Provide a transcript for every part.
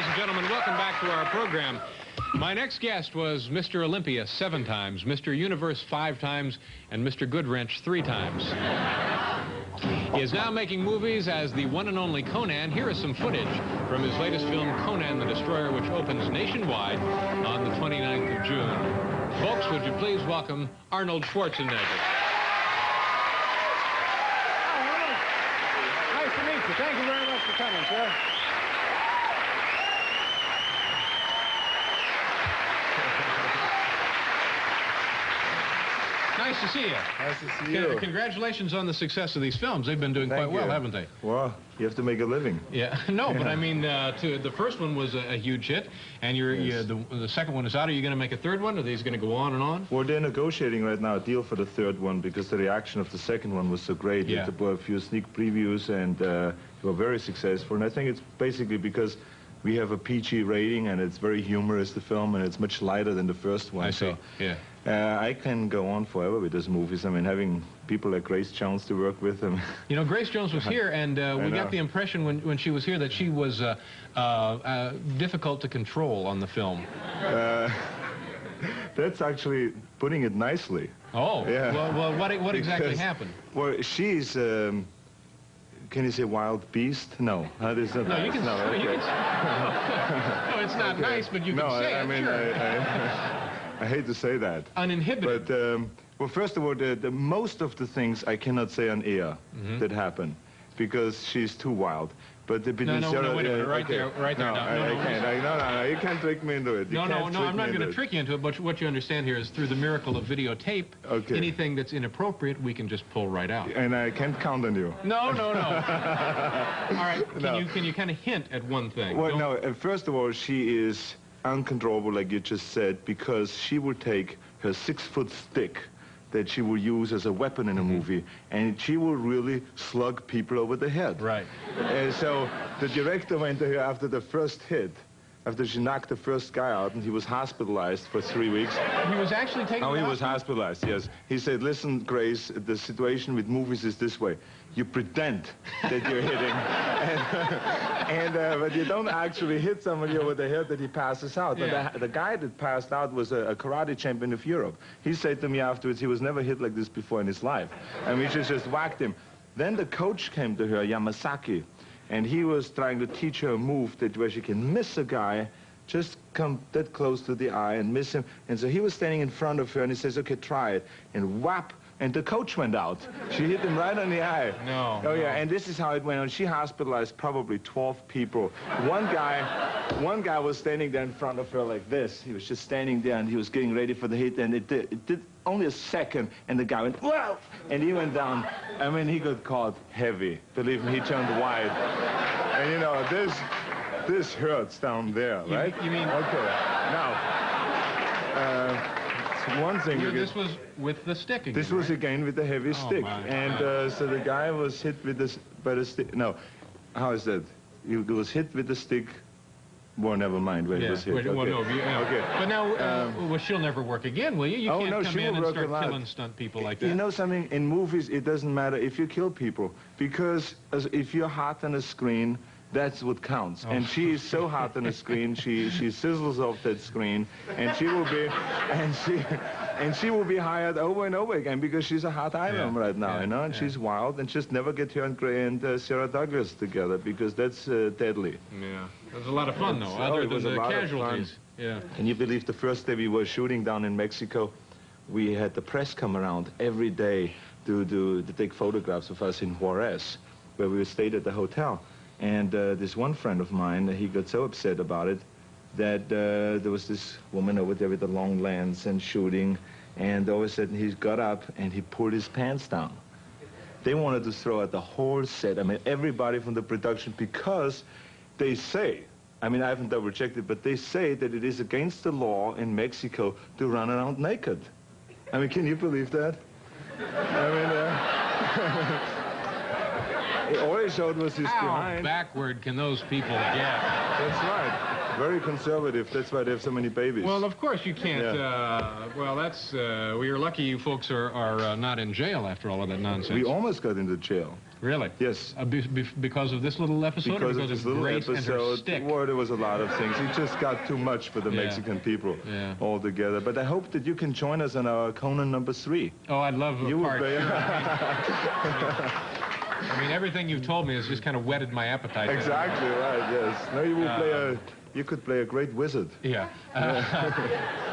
and gentlemen, welcome back to our program. My next guest was Mr. Olympia 7 times, Mr. Universe 5 times, and Mr. Goodwrench 3 times. He is now making movies as the one and only Conan. Here is some footage from his latest film, Conan the Destroyer, which opens nationwide on the 29th of June. Folks, would you please welcome Arnold Schwarzenegger. Nice to meet you. Thank you very much for coming, sir. Nice to see you. Nice to see you. Congratulations on the success of these films. They've been doing quite well, haven't they? Well, you have to make a living. Yeah, no, but I mean, the first one was a huge hit, and the second one is out. Are you going to make a third one? Are these going to go on and on? Well, they're negotiating right now a deal for the third one because the reaction of the second one was so great. Yeah. There were a few sneak previews, and they were very successful. And I think it's basically because we have a PG rating, and it's very humorous, the film, and it's much lighter than the first one. I see, so, yeah. I can go on forever with these movies. I mean, having people like Grace Jones to work with them. You know, Grace Jones was here, and we got the impression when she was here that she was difficult to control on the film. That's actually putting it nicely. Oh, yeah. Well, what exactly happened? Well, she's, can you say wild beast? No. That is not no, nice. you can, no, okay. you can, no, it's not okay. nice, but you can say I it, mean, sure. I hate to say that. Uninhibited. But, well, first of all, the most of the things I cannot say on air that happen because she's too wild. But the no, wait a minute, right there. No, I can't. You can't trick me into it. I'm not going to trick you into it, but what you understand here is through the miracle of videotape, anything that's inappropriate, we can just pull right out. And I can't count on you. No. All right, can you kind of hint at one thing? Well, no, first of all, she is uncontrollable, like you just said, because she will take her 6-foot stick that she will use as a weapon in a movie, and she will really slug people over the head. Right. And so the director went to her after the first hit, after she knocked the first guy out, and he was hospitalized for 3 weeks. He was actually taken. Oh, he was hospitalized, yes. He said, listen, Grace, the situation with movies is this way. You pretend that you're hitting, but you don't actually hit somebody over the head that he passes out. Yeah. But the guy that passed out was a karate champion of Europe. He said to me afterwards he was never hit like this before in his life. And we just whacked him. Then the coach came to her, Yamasaki, and he was trying to teach her a move where she can miss a guy, just come that close to the eye and miss him. And so he was standing in front of her, and he says, okay, try it. And whap, and the coach went out. She hit him right on the eye. No. Oh, yeah, and this is how it went on. She hospitalized probably 12 people. One guy was standing there in front of her like this. He was just standing there, and he was getting ready for the hit, and it did only a second, and the guy went, whoa! And he went down. I mean, he got caught heavy. Believe me, he turned white. And, you know, this hurts down there, right? You mean... Okay, now, one thing... This was with the stick again, This was again with the heavy stick. And so the guy was hit with this, by the stick... No, how is that? He was hit with the stick... Well, never mind where he was hit. Well, no, okay. But now, well, she'll never work again, will you? You can't come in and start killing stunt people like that. You know something? In movies, it doesn't matter if you kill people, because if you're hot on a screen, that's what counts. Oh. And she is so hot on the screen, she sizzles off that screen, and she will be hired over and over again because she's a hot item right now, you know, and she's wild, and just never get her and Sarah Douglas together because that's deadly. Yeah, it was a lot of fun though, other than the casualties. Yeah. And you believe the first day we were shooting down in Mexico, we had the press come around every day to take photographs of us in Juarez, where we stayed at the hotel. And this one friend of mine, he got so upset about it that there was this woman over there with a long lens and shooting, and all of a sudden he got up and he pulled his pants down. They wanted to throw out the whole set, I mean, everybody from the production, because they say, I mean, I haven't double-checked it, but they say that it is against the law in Mexico to run around naked. I mean, can you believe that? I mean, all he showed was his behind. How backward can those people get? That's right. Very conservative. That's why they have so many babies. Well, of course you can't. Well, that's. Well, you're lucky you folks are not in jail after all of that nonsense. We almost got into jail. Really? Yes. Because of this little episode, Because or of because this of little Grace and her episode, stick? well, there was a lot of things. It just got too much for the Yeah. Mexican people Yeah. all together. But I hope that you can join us on our Conan #3. Oh, I'd love a You will part. play. Sure. I mean, everything you've told me has just kind of whetted my appetite. Exactly right. Yes. No, you will play a. You could play a great wizard. Yeah.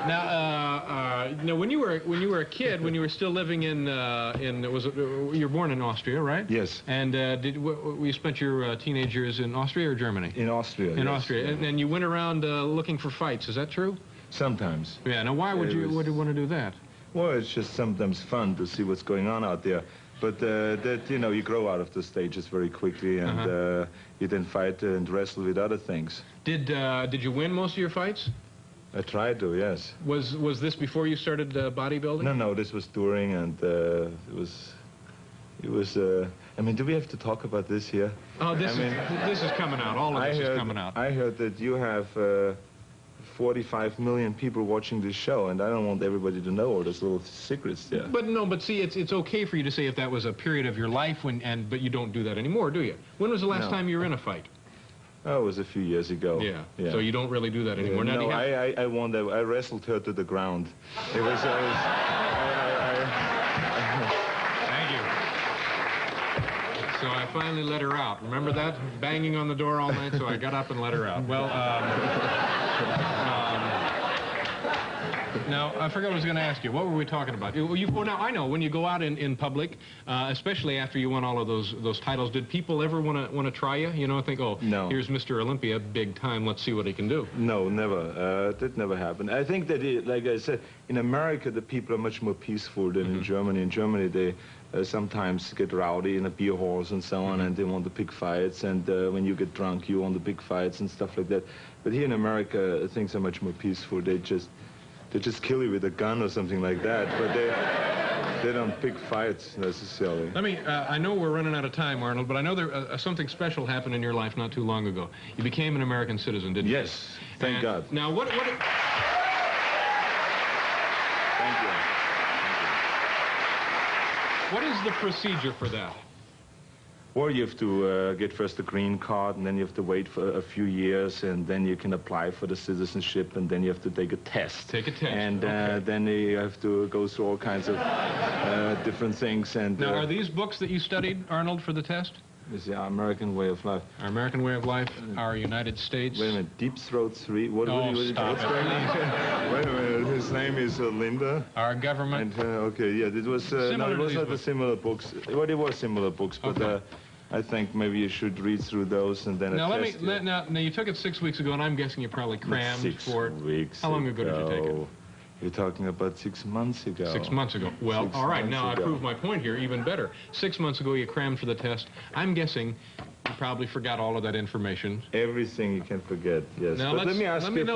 Now, when you were a kid, when you were still living you were born in Austria, right? Yes. And you spent your teenage years in Austria or Germany? In Austria. In yes, Austria, yes. and you went around looking for fights. Is that true? Sometimes. Yeah. Now, why would you want to do that? Well, it's just sometimes fun to see what's going on out there. But you grow out of the stages very quickly, and you then fight and wrestle with other things. Did you win most of your fights? I tried to, yes. Was this before you started bodybuilding? No, this was during, and it was. I mean, do we have to talk about this here? Oh, this is coming out. All of this is coming out. I heard that you have 45 million people watching this show, and I don't want everybody to know all those little secrets there. But see, it's okay for you to say if that was a period of your life but you don't do that anymore, do you? When was the last time you were in a fight? Oh, it was a few years ago. Yeah. So you don't really do that anymore. Now, no, I won that. I wrestled her to the ground. It was. Thank you. So I finally let her out. Remember that? Banging on the door all night, so I got up and let her out. Well, now, I forgot what I was going to ask you. What were we talking about? Well, now, I know, when you go out in public, especially after you won all of those titles, did people ever want to try you? You know, think, oh, no. Here's Mr. Olympia, big time, let's see what he can do. No, never. That never happened. I think that, like I said, in America, the people are much more peaceful than in Germany. In Germany, they sometimes get rowdy in the beer halls and so on, and they want to pick fights, and when you get drunk, you want to pick fights and stuff like that. But here in America, things are much more peaceful. They just kill you with a gun or something like that, but they don't pick fights necessarily. I know we're running out of time, Arnold, but I know there something special happened in your life not too long ago. You became an American citizen, didn't you? Yes, thank God. Now, Thank you. What is the procedure for that? Well, you have to get first a green card, and then you have to wait for a few years, and then you can apply for the citizenship, and then you have to take a test. Take a test, and then you have to go through all kinds of different things. And now, are these books that you studied, Arnold, for the test? It's the American Way of Life. Our American Way of Life, Our United States. Wait a minute, Deep Throat 3. What's going on? Wait a minute, his name is Linda. Our Government. And, okay, yeah, it was no, it was not the similar books. Well, it was similar books, but I think maybe you should read through those and then. Now now you took it 6 weeks ago, and I'm guessing you probably crammed for it. 6 weeks. How long ago did you take it? You're talking about 6 months ago. 6 months ago. Well, all right, now I prove my point here even better. 6 months ago, you crammed for the test. I'm guessing you probably forgot all of that information. Everything you can forget, yes. Now, but let me ask you a few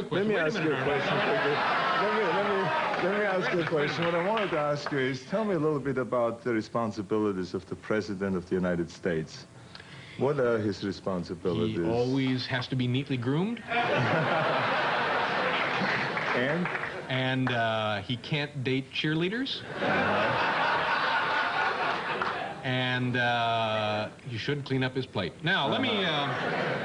questions. Let me ask you a question. Let me ask you a question. What I wanted to ask you is, tell me a little bit about the responsibilities of the President of the United States. What are his responsibilities? He always has to be neatly groomed. And he can't date cheerleaders. And you should clean up his plate. Now, let me...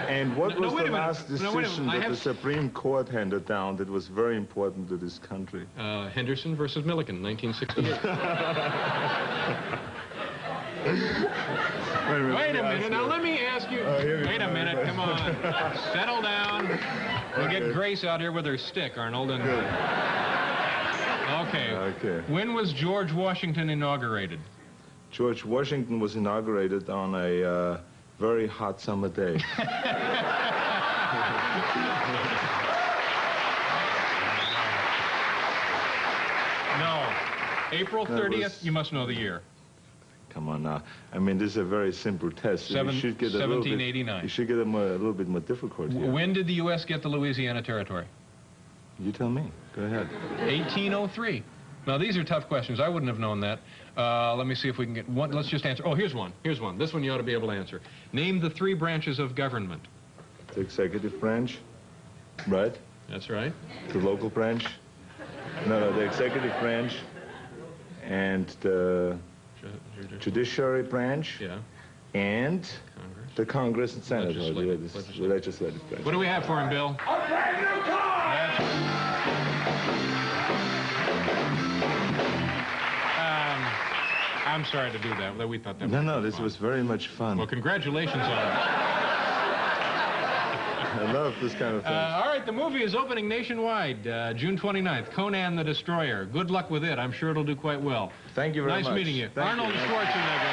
And what was the last decision that the Supreme Court handed down that was very important to this country? Henderson versus Milliken, 1968. Wait a minute. Now, let me ask you... wait a minute. Come on. Settle down. We'll get Grace out here with her stick, Arnold. And... Okay. When was George Washington inaugurated? George Washington was inaugurated on a very hot summer day. No. April 30th, you must know the year. Come on now. I mean, this is a very simple test. 1789. You should get a little bit more difficult here. When did the U.S. get the Louisiana Territory? You tell me. Go ahead. 1803. Now, these are tough questions. I wouldn't have known that. Let me see if we can get one. Let's just answer. Oh, here's one. Here's one. This one you ought to be able to answer. Name the 3 branches of government. The executive branch, right? That's right. The local branch. No, the executive branch and the judiciary branch, Yeah. and Congress. the Congress and Senate, Legislative. the legislative branch. What do we have for him, Bill? That's I'm sorry to do that. We thought that No, was this fun. was very much fun. Well, congratulations on it. I love this kind of thing. All right, the movie is opening nationwide, June 29th, Conan the Destroyer. Good luck with it. I'm sure it'll do quite well. Thank you very much. Nice meeting you. Thank Arnold you. Schwarzenegger.